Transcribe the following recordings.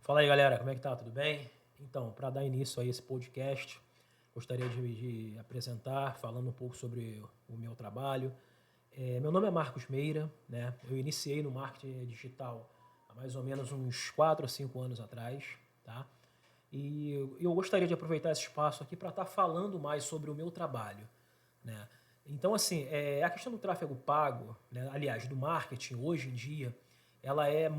Fala aí, galera, como é que tá? Tudo bem? Então, para dar início a esse podcast, gostaria de apresentar, falando um pouco sobre o meu trabalho. Meu nome é Marcos Meira, né? Eu iniciei no marketing digital há mais ou menos uns 4 ou 5 anos atrás, tá? E eu gostaria de aproveitar esse espaço aqui para estar falando mais sobre o meu trabalho, né? Então, assim, a questão do tráfego pago, né? Aliás, do marketing hoje em dia, ela é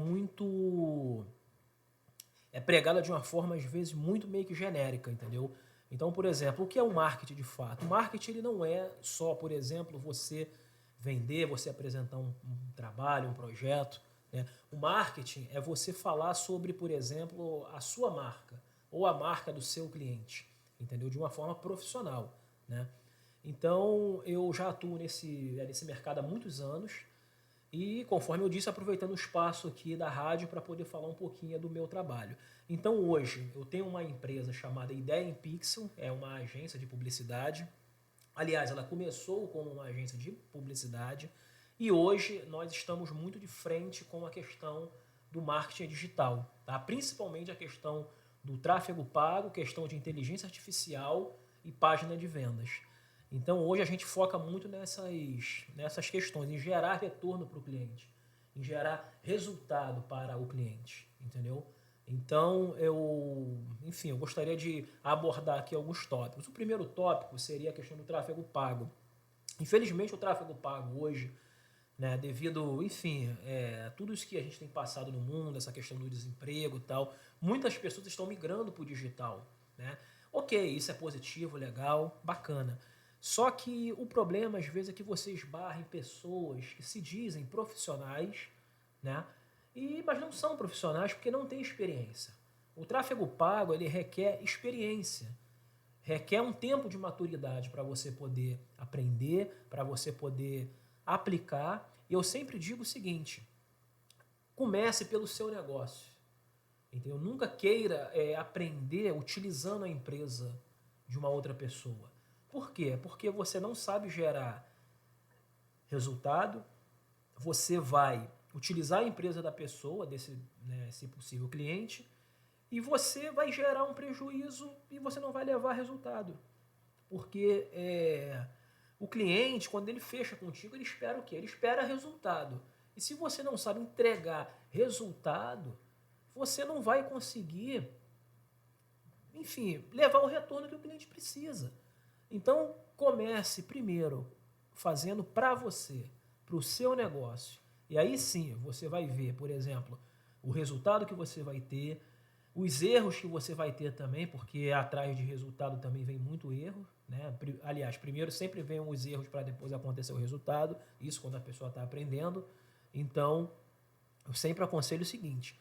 pregada de uma forma, às vezes, muito meio que genérica, entendeu? Então, por exemplo, o que é o marketing de fato? O marketing ele não é só, por exemplo, você vender, você apresentar um trabalho, um projeto. Né? O marketing é você falar sobre, por exemplo, a sua marca ou a marca do seu cliente, entendeu? De uma forma profissional, né? Então, eu já atuo nesse mercado há muitos anos e, conforme eu disse, aproveitando o espaço aqui da rádio para poder falar um pouquinho do meu trabalho. Então, hoje, eu tenho uma empresa chamada Ideia em Pixel, é uma agência de publicidade. Aliás, ela começou como uma agência de publicidade e hoje nós estamos muito de frente com a questão do marketing digital, tá? Principalmente a questão do tráfego pago, questão de inteligência artificial e página de vendas. Então hoje a gente foca muito nessas questões, em gerar retorno para o cliente, em gerar resultado para o cliente, entendeu? Então enfim, eu gostaria de abordar aqui alguns tópicos. O primeiro tópico seria a questão do tráfego pago. Infelizmente o tráfego pago hoje, né, devido, enfim, tudo isso que a gente tem passado no mundo, essa questão do desemprego e tal, muitas pessoas estão migrando para o digital, né? Ok, isso é positivo, legal, bacana. Só que o problema, às vezes, é que você esbarra em pessoas que se dizem profissionais, né? Mas não são profissionais porque não têm experiência. O tráfego pago, ele requer experiência, requer um tempo de maturidade para você poder aprender, para você poder aplicar. E eu sempre digo o seguinte: comece pelo seu negócio. Entendeu? Nunca queira aprender utilizando a empresa de uma outra pessoa. Por quê? Porque você não sabe gerar resultado, você vai utilizar a empresa da pessoa, esse possível cliente, e você vai gerar um prejuízo e você não vai levar resultado. Porque o cliente, quando ele fecha contigo, ele espera o quê? Ele espera resultado. E se você não sabe entregar resultado, você não vai conseguir, enfim, levar o retorno que o cliente precisa. Então, comece primeiro fazendo para você, para o seu negócio. E aí sim, você vai ver, por exemplo, o resultado que você vai ter, os erros que você vai ter também, porque atrás de resultado também vem muito erro, né? Aliás, primeiro sempre vem os erros para depois acontecer o resultado, isso quando a pessoa está aprendendo. Então, eu sempre aconselho o seguinte: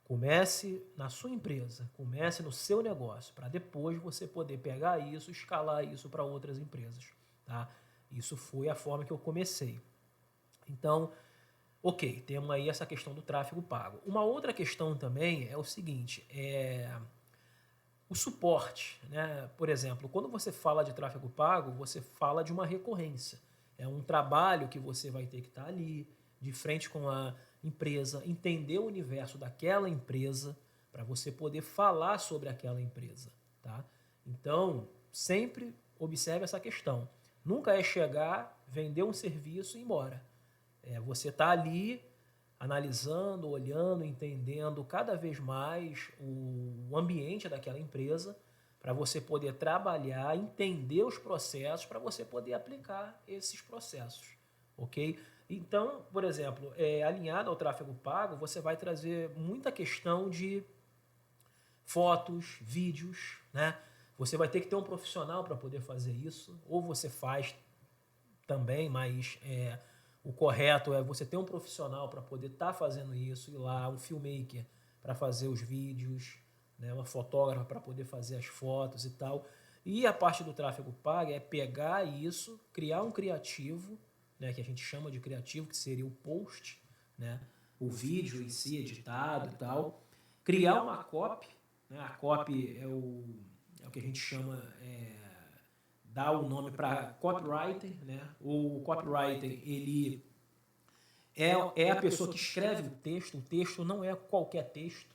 comece na sua empresa, comece no seu negócio, para depois você poder pegar isso, escalar isso para outras empresas, tá? Isso foi a forma que eu comecei. Então, ok, temos aí essa questão do tráfego pago. Uma outra questão também é o seguinte, o suporte, né? Por exemplo, quando você fala de tráfego pago, você fala de uma recorrência. É um trabalho que você vai ter que estar ali, de frente com a empresa, entender o universo daquela empresa, para você poder falar sobre aquela empresa, tá? Então, sempre observe essa questão. Nunca é chegar, vender um serviço e ir embora. Você está ali analisando, olhando, entendendo cada vez mais o ambiente daquela empresa para você poder trabalhar, entender os processos para você poder aplicar esses processos, ok? Então, por exemplo, alinhado ao tráfego pago, você vai trazer muita questão de fotos, vídeos, né? Você vai ter que ter um profissional para poder fazer isso, ou você faz também, mas o correto é você ter um profissional para poder estar fazendo isso, ir lá, um filmmaker para fazer os vídeos, né, uma fotógrafa para poder fazer as fotos e tal. E a parte do tráfego pago é pegar isso, criar um criativo, né, que a gente chama de criativo, que seria o post, né, o vídeo em si editado e tal, criar uma copy, né, a copy é o que a gente chama dá o nome para copywriter, né? O copywriter ele é a pessoa que escreve o texto não é qualquer texto,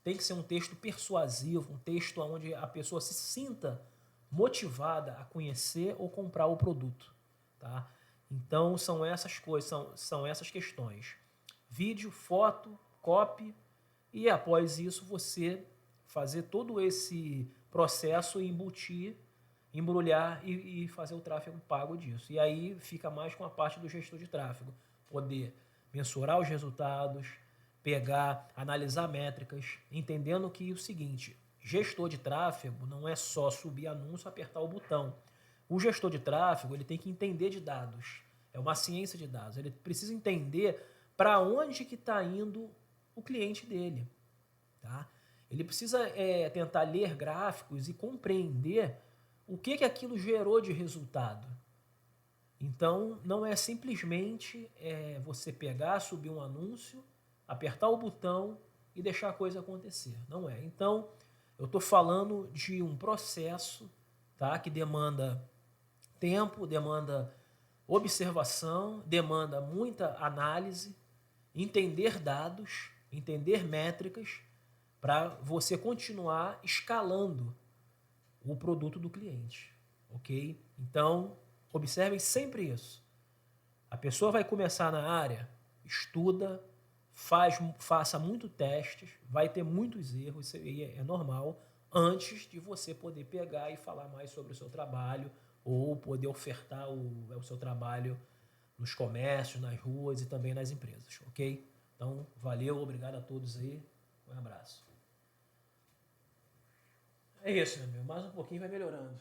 tem que ser um texto persuasivo, um texto onde a pessoa se sinta motivada a conhecer ou comprar o produto, tá? Então são essas coisas, são essas questões. Vídeo, foto, copy, e após isso você fazer todo esse processo e embutir, embrulhar e fazer o tráfego pago disso. E aí fica mais com a parte do gestor de tráfego, poder mensurar os resultados, pegar, analisar métricas, entendendo que o seguinte, gestor de tráfego não é só subir anúncio, apertar o botão. O gestor de tráfego ele tem que entender de dados. É uma ciência de dados. Ele precisa entender para onde que está indo o cliente dele. Tá? Ele precisa tentar ler gráficos e compreender o que aquilo gerou de resultado. Então, não é simplesmente você pegar, subir um anúncio, apertar o botão e deixar a coisa acontecer. Não é. Então, eu estou falando de um processo, tá, que demanda tempo, demanda observação, demanda muita análise, entender dados, entender métricas, para você continuar escalando o produto do cliente, ok? Então, observem sempre isso. A pessoa vai começar na área, estuda, faça muito testes, vai ter muitos erros, isso aí é normal, antes de você poder pegar e falar mais sobre o seu trabalho ou poder ofertar o seu trabalho nos comércios, nas ruas e também nas empresas, ok? Então, valeu, obrigado a todos aí, um abraço. É isso, meu amigo, mais um pouquinho vai melhorando.